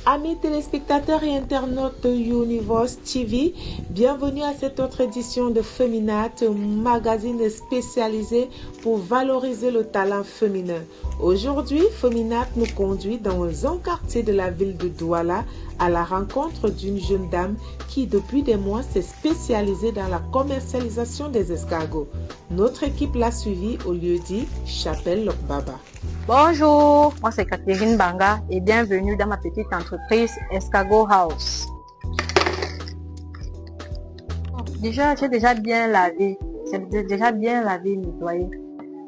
Amis téléspectateurs et internautes de Universe TV, bienvenue à cette autre édition de Feminat, magazine spécialisé pour valoriser le talent féminin. Aujourd'hui, Feminat nous conduit dans un quartier de la ville de Douala à la rencontre d'une jeune dame qui depuis des mois s'est spécialisée dans la commercialisation des escargots. Notre équipe l'a suivie au lieu-dit Chapelle Lokbaba. Bonjour, moi c'est Catherine Banga et bienvenue dans ma petite entreprise Escargot House. J'ai déjà bien lavé, et nettoyé.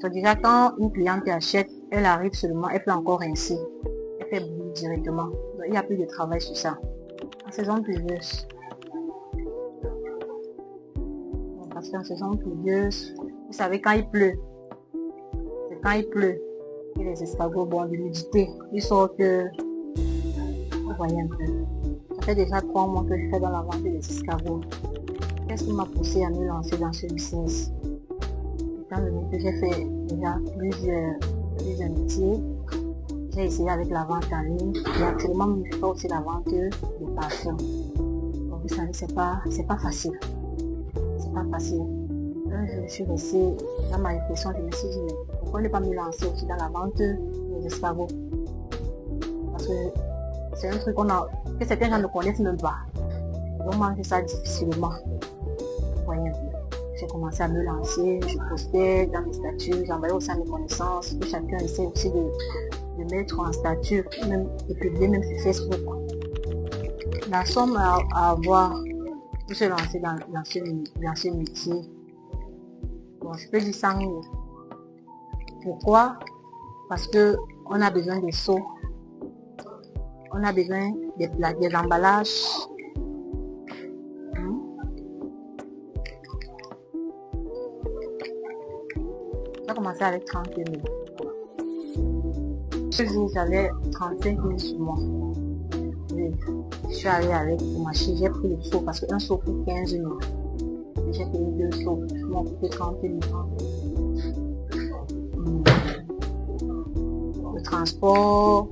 Donc déjà quand une cliente achète, elle arrive seulement, elle peut encore rincer. Elle fait bouillir directement. Donc il n'y a plus de travail sur ça. En saison pluvieuse. Parce qu'en saison pluvieuse, vous savez quand il pleut, c'est quand il pleut. Et les escargots, bon, l'humidité, ils sortent, vous voyez un peu. Ça fait déjà 3 mois que je fais dans la vente des escargots. Qu'est-ce qui m'a poussé à me lancer dans ce business? Étant donné que j'ai fait déjà plusieurs métiers, j'ai essayé avec la vente en ligne et actuellement je fais aussi la vente des parfums. Donc vous savez, c'est pas facile. C'est pas facile. Je suis restée dans ma réflexion, je me suis dit, mais pourquoi ne pas me lancer aussi dans la vente des escargots? Parce que c'est un truc que certains gens ne connaissent même pas. On mange ça difficilement. Vous voyez un peu. J'ai commencé à me lancer, je postais dans mes statuts, j'envoyais aussi à mes connaissances, que chacun essaie aussi de mettre en statut, même, et publier même sur Facebook. La somme à avoir pour se lancer dans ce métier, bon, je peux dire 100 000. Pourquoi? Parce que on a besoin des seaux, on a besoin des emballages. J'ai commencé avec 30 000. Ce jour, j'avais 35 000 sur moi. Je suis allée avec le marché, j'ai pris le seau parce qu'un seau coûte 15 000. J'ai payé 2 seaux, je m'en coûté 30 000. Le transport,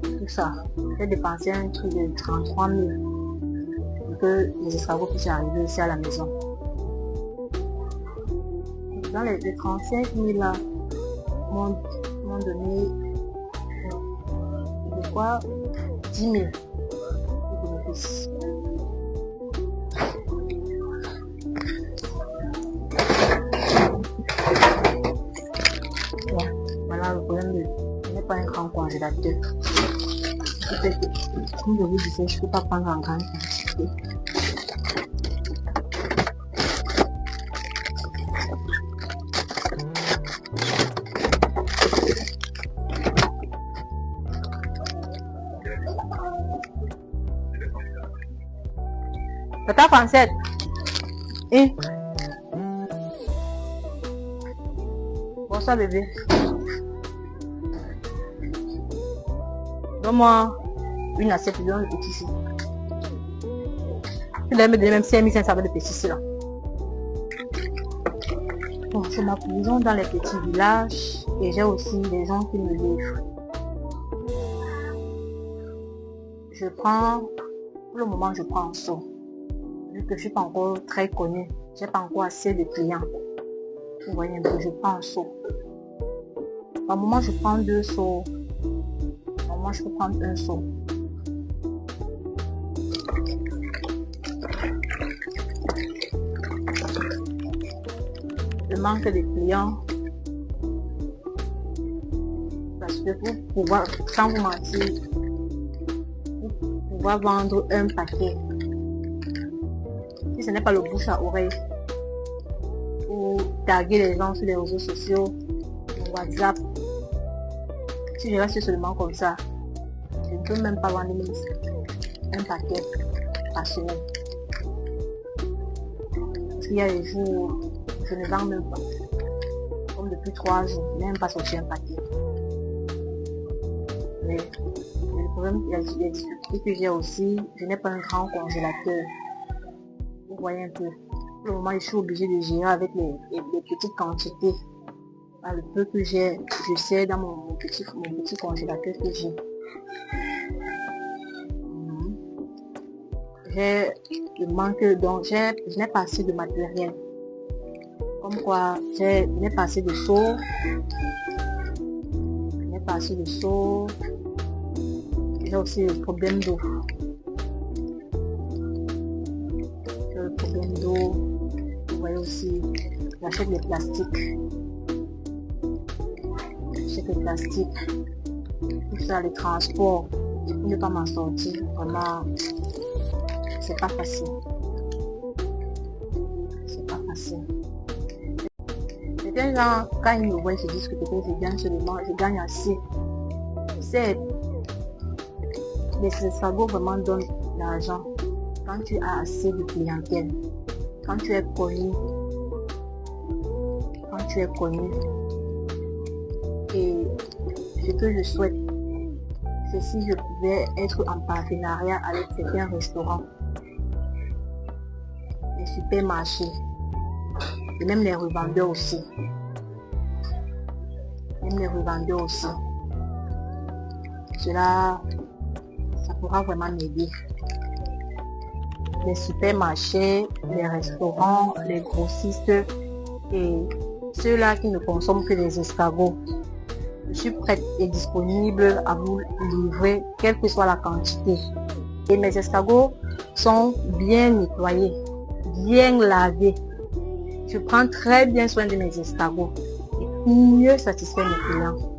tout ça. J'ai dépensé un truc de 33 000 pour que les escargots puissent arriver ici à la maison. Dans les 35 000 là, m'ont donné de quoi 10 000 de bénéfices. Voilà le problème, je n'ai pas un grand congélateur. Comme je vous disais, je ne peux pas prendre en grande quantité. Tata Francette. Bonsoir bébé. Donne-moi une assiette dans le petit ici. Tu dois me donner même 5500 de petits ici là. Bon, c'est ma prison dans les petits villages et j'ai aussi des gens qui me livrent. Je prends, pour le moment je prends un seau. Vu que je ne suis pas encore très connue, je n'ai pas encore assez de clients. Vous voyez un peu, je prends un seau. Par moment je prends 2 seaux. Par moment je peux prendre un seau. Je manque de clients. Parce que pour pouvoir, sans vous mentir, pour pouvoir vendre un paquet, si ce n'est pas le bouche à oreille, ou taguer les gens sur les réseaux sociaux, WhatsApp, si je reste seulement comme ça, je ne peux même pas vendre un paquet par semaine. Parce qu'il y a des jours, je ne vends même pas. Comme depuis 3 jours, je n'ai même pas sorti un paquet. Mais le problème, il y a des difficultés que j'ai aussi, je n'ai pas un grand congélateur. Vous voyez un peu. Pour le moment, je suis obligée de gérer avec les petites quantités. Le peu que j'ai, je sais dans mon petit congélateur que j'ai. J'ai le manque, donc je n'ai pas assez de matériel. Comme quoi, je n'ai pas assez de seaux. Je n'ai pas assez de seaux. J'ai aussi le problème d'eau. J'ai le problème d'eau. Vous voyez aussi, j'achète des plastiques. J'achète des plastiques. Tout ça, les transports. Et pour ne pas m'en sortir, vraiment, c'est pas facile. C'est pas facile. Certains gens, quand ils me voient, ils se disent que peut-être je gagne seulement, je gagne assez. C'est les escargots vraiment donnent l'argent quand tu as assez de clientèle, quand tu es connu, et ce que je souhaite, c'est si je pouvais être en partenariat avec certains restaurants, les supermarchés, et même les revendeurs aussi. Cela, ça pourra vraiment m'aider. Les supermarchés, les restaurants, les grossistes et ceux-là qui ne consomment que des escargots. Je suis prête et disponible à vous livrer, quelle que soit la quantité. Et mes escargots sont bien nettoyés, bien lavés. Je prends très bien soin de mes escargots et pour mieux satisfaire mes clients.